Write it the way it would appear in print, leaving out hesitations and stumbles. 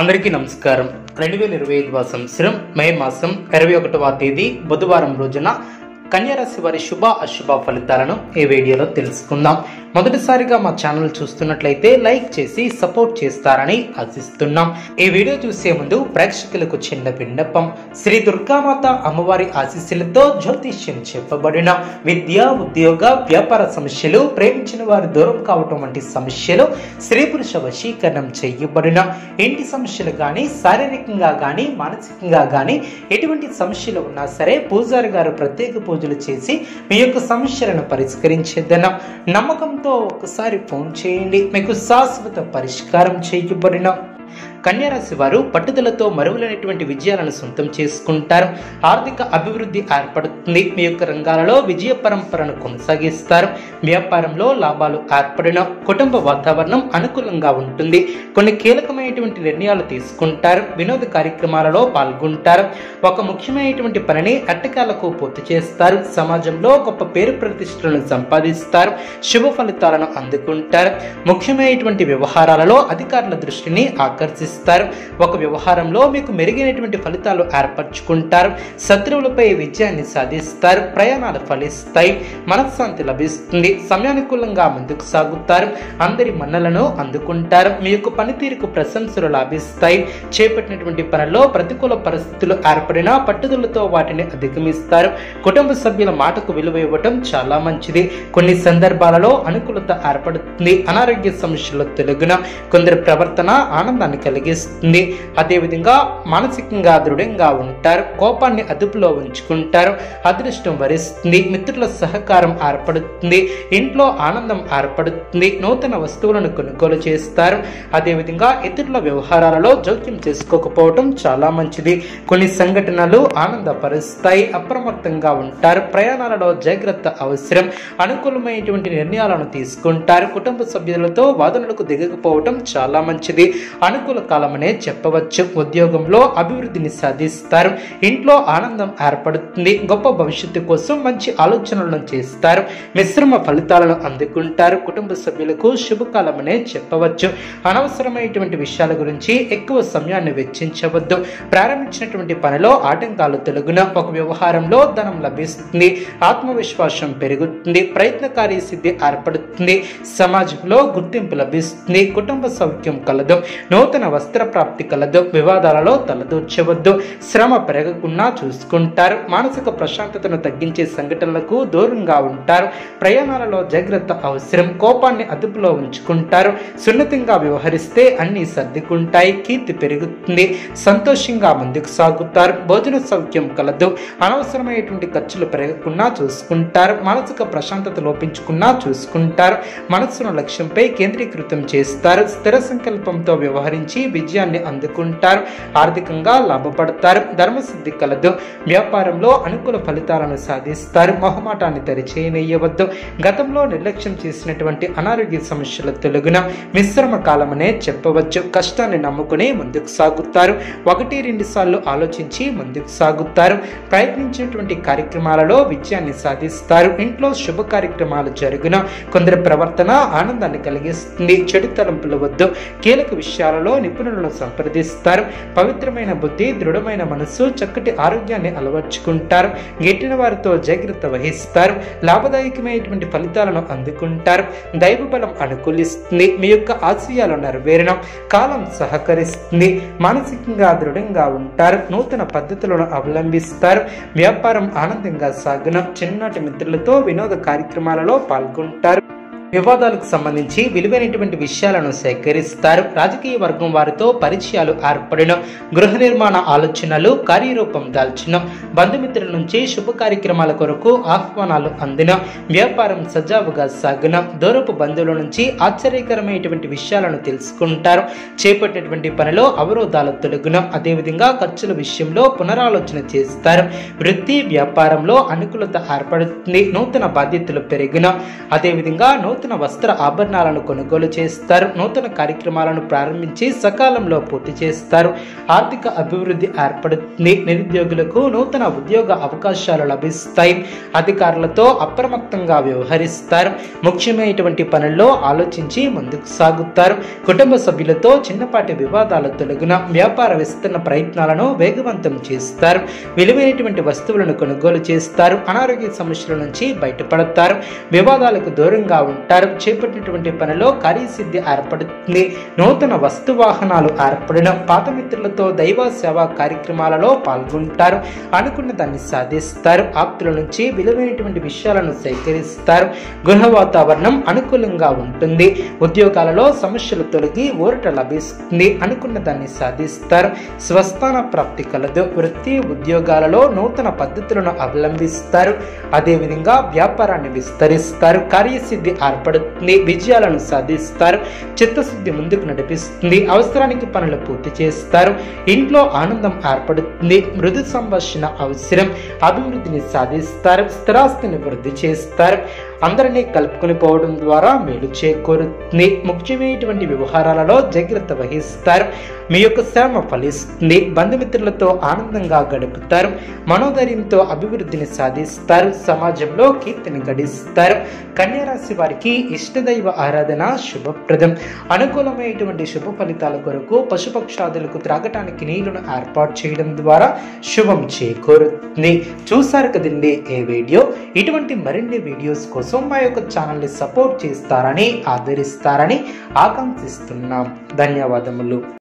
అందరికీ నమస్కారం. 2025 సంవత్సరం మే మాసం 21వ తేదీ బుధవారం రోజున కన్యారాశి వారి శుభ అశుభ ఫలితాలను ఈ వీడియోలో తెలుసుకుందాం. మొదటిసారిగా మా ఛానల్ చూస్తున్నట్లయితే లైక్ చేసి సపోర్ట్ చేస్తారని ఆశిస్తున్నాం. ఈ వీడియో చూసే ముందు ప్రేక్షకులకు చిన్న విన్నపం. శ్రీ దుర్గామాత అమ్మవారి ఆశీస్సులతో జ్యోతిష్యం చెప్పబడిన విద్య, ఉద్యోగ, వ్యాపార సమస్యలు, ప్రేమించిన వారు దూరం కావటం వంటి సమస్యలు, స్త్రీ పురుష వశీకరణం చేయబడిన ఇంటి సమస్యలు కానీ, శారీరకంగా కానీ, మానసికంగా కానీ ఎటువంటి సమస్యలు ఉన్నా సరే పూజారి గారు ప్రత్యేక పూజలు చేసి మీ యొక్క సమస్యలను పరిష్కరించేద్దనం. నమ్మకంతో ఒకసారి ఫోన్ చేయండి, మీకు శాశ్వత పరిష్కారం చేయబడిన కన్యారాశి వారు పట్టుదలతో మరువలేనటువంటి విజయాలను సొంతం చేసుకుంటారు. ఆర్థిక అభివృద్ధి ఏర్పడుతుంది. మీ యొక్క రంగాలలో విజయ పరంపరను కొనసాగిస్తారు. వ్యాపారంలో లాభాలు ఏర్పడిన కుటుంబ వాతావరణం అనుకూలంగా ఉంటుంది. కొన్ని కీలకమైనటువంటి నిర్ణయాలు తీసుకుంటారు. వినోద కార్యక్రమాలలో పాల్గొంటారు. ఒక ముఖ్యమైనటువంటి పనిని అట్టకాలకు పూర్తి చేస్తారు. సమాజంలో గొప్ప పేరు ప్రతిష్టలను సంపాదిస్తారు. శుభ ఫలితాలను అందుకుంటారు. ముఖ్యమైనటువంటి వ్యవహారాలలో అధికారుల దృష్టిని ఆకర్షిస్తారు. ఒక వ్యవహారంలో మీకు మెరుగైనటువంటి ఫలితాలు ఏర్పరచుకుంటారు. శత్రువులపై విజయాన్ని సాధిస్తారు. ప్రయాణాలు ఫలిస్తాయి. మనశ్శాంతి లభిస్తుంది. సమయానుకూలంగా ముందుకు సాగుతారు. అందరి మన్నలను అందుకుంటారు. మీ యొక్క పనితీరుకు ప్రశంసలు లాభిస్తాయి. చేపట్టినటువంటి పనుల్లో ప్రతికూల పరిస్థితులు ఏర్పడినా పట్టుదలతో వాటిని అధిగమిస్తారు. కుటుంబ సభ్యుల మాటకు విలువ ఇవ్వటం చాలా మంచిది. కొన్ని సందర్భాలలో అనుకూలత ఏర్పడుతుంది. అనారోగ్య సమస్యలు తొలగిన కొందరి ప్రవర్తన ఆనందాన్ని కలిగిస్తుంది. అదేవిధంగా మానసికంగా దృఢంగా ఉంటారు. కోపాన్ని అదుపులో ఉంచుకుంటారు. అదృష్టం వరిస్తుంది. మిత్రుల సహకారం ఏర్పడుతుంది. ఇంట్లో ఆనందం ఏర్పడుతుంది. నూతన వస్తువులను కొనుగోలు చేస్తారు. అదేవిధంగా ఇతరుల వ్యవహారాలలో జోక్యం చేసుకోకపోవటం చాలా మంచిది. కొన్ని సంఘటనలు ఆనందపరుస్తాయి. అప్రమత్తంగా ఉంటారు. ప్రయాణాలలో జాగ్రత్త అవసరం. అనుకూలమైనటువంటి నిర్ణయాలను తీసుకుంటారు. కుటుంబ సభ్యులతో వాదనలకు దిగకపోవటం చాలా మంచిది. అనుకూల కాలమనే చెప్పవచ్చు. ఉద్యోగంలో అభివృద్ధిని సాధిస్తారు. ఇంట్లో ఆనందం ఏర్పడుతుంది. గొప్ప భవిష్యత్తు కోసం మంచి ఆలోచనలను చేస్తారు. మిశ్రమ ఫలితాలను అందుకుంటారు. కుటుంబ సభ్యులకు శుభకాలమనే చెప్పవచ్చు. అనవసరమైనటువంటి విషయాల గురించి ఎక్కువ సమయాన్ని వెచ్చించవద్దు. ప్రారంభించినటువంటి పనిలో ఆటంకాలు తొలగిన ఒక వ్యవహారంలో ధనం లభిస్తుంది. ఆత్మవిశ్వాసం పెరుగుతుంది. ప్రయత్నకారి సిద్ధి ఏర్పడుతుంది. సమాజంలో గుర్తింపు లభిస్తుంది. కుటుంబ సౌఖ్యం కలదు. నూతన వస్త్ర ప్రాప్తి కలదు. వివాదాలలో తలదూర్చవద్దు. శ్రమ పెరగకుండా చూసుకుంటారు. మానసిక ప్రశాంతతను తగ్గించే సంఘటనలకు దూరంగా ఉంటారు. ప్రయాణాలలో జాగ్రత్త అవసరం. కోపాన్ని అదుపులో ఉంచుకుంటారు. సున్నితంగా వ్యవహరిస్తే అన్ని సర్దుకుంటాయి. కీర్తి పెరుగుతుంది. సంతోషంగా ముందుకు సాగుతారు. భోజన సౌఖ్యం కలదు. అనవసరమైనటువంటి ఖర్చులు పెరగకుండా చూసుకుంటారు. మానసిక ప్రశాంతత లోపించకుండా చూసుకుంటారు. మనస్సును లక్ష్యంపై కేంద్రీకృతం చేస్తారు. స్థిర సంకల్పంతో వ్యవహరించి విజయాన్ని అందుకుంటారు. ఆర్థికంగా లాభపడతారు. ధర్మసిద్ధి కలదు. వ్యాపారంలో అనుకూల ఫలితాలను సాధిస్తారు. మొహమాటాన్ని తెరిచేయవద్దు. గతంలో నిర్లక్ష్యం చేసినటువంటి అనారోగ్య సమస్యల తొలగిన మిశ్రమ కాలమనే చెప్పవచ్చు. కష్టాన్ని నమ్ముకుని ముందుకు సాగుతారు. 1-2 సార్లు ఆలోచించి ముందుకు సాగుతారు. ప్రయత్నించినటువంటి కార్యక్రమాలలో విజయాన్ని సాధిస్తారు. ఇంట్లో శుభ కార్యక్రమాలు జరిగిన కొందరి ప్రవర్తన ఆనందాన్ని కలిగిస్తుంది. చెడు తలంపులు వద్దు. కీలక విషయాలలో నిపుణులను సంప్రదిస్తారు. పవిత్రమైన బుద్ధి, దృఢమైన మనస్సు, చక్కటి ఆరోగ్యాన్ని అలవర్చుకుంటారు. గెట్టిన వారితో జాగ్రత్త వహిస్తారు. లాభదాయకమైనటువంటి ఫలితాలను అందుకుంటారు. దైవ బలం అనుకూలిస్తుంది. మీ యొక్క ఆశయాలు నెరవేరడం కాలం సహకరిస్తుంది. మానసికంగా దృఢంగా ఉంటారు. నూతన పద్ధతులను అవలంబిస్తారు. వ్యాపారం ఆనందంగా సాగున చిన్ననాటి మిత్రులతో వినోద కార్యక్రమాలలో పాల్గొంటారు. వివాదాలకు సంబంధించి విలువైనటువంటి విషయాలను సేకరిస్తారు. రాజకీయ వర్గం వారితో పరిచయాలు ఏర్పడిన గృహ నిర్మాణ ఆలోచనలు కార్యరూపం దాల్చిన బంధుమిత్రుల నుంచి శుభ కార్యక్రమాల కొరకు ఆహ్వానాలు అందిన వ్యాపారం సజావుగా సాగిన దూరపు బంధువుల నుంచి ఆశ్చర్యకరమైనటువంటి విషయాలను తెలుసుకుంటారు. చేపట్టినటువంటి పనిలో అవరోధాలు తొలగిన అదేవిధంగా ఖర్చుల విషయంలో పునరాలోచన చేస్తారు. వృత్తి వ్యాపారంలో అనుకూలత ఏర్పడుతుంది. నూతన బాధ్యతలు పెరిగిన అదేవిధంగా నూతన వస్త్ర ఆభరణాలను కొనుగోలు చేస్తారు. నూతన కార్యక్రమాలను ప్రారంభించి సకాలంలో పూర్తి చేస్తారు. ఆర్థిక అభివృద్ధి ఏర్పడుతుంది. నిరుద్యోగులకు నూతన ఉద్యోగ అవకాశాలు లభిస్తాయి. అధికారులతో అప్రమత్తంగా వ్యవహరిస్తారు. ముఖ్యమైనటువంటి పనుల్లో ఆలోచించి ముందుకు సాగుతారు. కుటుంబ సభ్యులతో చిన్నపాటి వివాదాలు తొలగిన వ్యాపార విస్తరణ ప్రయత్నాలను వేగవంతం చేస్తారు. విలువైనటువంటి వస్తువులను కొనుగోలు చేస్తారు. అనారోగ్య సమస్యల నుంచి బయటపడతారు. వివాదాలకు దూరంగా ఉంటారు. చేపట్టినటువంటి పనిలో కార్యసిద్ధి ఏర్పడుతుంది. నూతన వస్తు వాహనాలు ఏర్పడిన పాత మిత్రులతో దైవ సేవా కార్యక్రమాలలో పాల్గొంటారు. అనుకున్న దాన్ని సాధిస్తారు. ఆప్తుల నుంచి విలువైనటువంటి విషయాలను సేకరిస్తారు. గృహ వాతావరణం అనుకూలంగా ఉంటుంది. ఉద్యోగాలలో సమస్యలు తొలగి ఊరట లభిస్తుంది. అనుకున్న దాన్ని సాధిస్తారు. స్వస్థాన ప్రాప్తి కలదు. వృత్తి ఉద్యోగాలలో నూతన పద్ధతులను అవలంబిస్తారు. అదేవిధంగా వ్యాపారాన్ని విస్తరిస్తారు. కార్యసిద్ధి ఏర్పడుతుంది. విజయాలను సాధిస్తారు. చిత్తశుద్ధి ముందుకు నడిపిస్తుంది. అవసరానికి పనులు పూర్తి చేస్తారు. ఇంట్లో ఆనందం ఏర్పడుతుంది. మృదు సంభాషణ అవసరం. అభివృద్ధిని సాధిస్తారు. స్థిరాస్తిని వృద్ధి చేస్తారు. అందరినీ కలుపుకొని పోవడం ద్వారా మేలు చేకూరుతుంది. ముఖ్యమైనటువంటి వ్యవహారాలలో జాగ్రత్త వహిస్తారు. మీ యొక్క శ్రమ ఫలిస్తుంది. బంధుమిత్రులతో ఆనందంగా గడుపుతారు. మనోధైర్యంతో అభివృద్ధిని సాధిస్తారు. సమాజంలో కీర్తిని గడిస్తారు. కన్యా రాశి వారికి ఇష్టదైవ ఆరాధన శుభప్రదం. అనుకూలమైనటువంటి శుభ ఫలితాల కొరకు పశుపక్షాదులకు త్రాగటానికి నీళ్లను ఏర్పాటు చేయడం ద్వారా శుభం చేకూరుతుంది. చూసారు కదండి ఈ వీడియో. ఇటువంటి మరిన్ని వీడియోస్ కోసం మా యొక్క ఛానల్ని సపోర్ట్ చేస్తారని ఆదరిస్తారని ఆకాంక్షిస్తున్నాం. ధన్యవాదములు.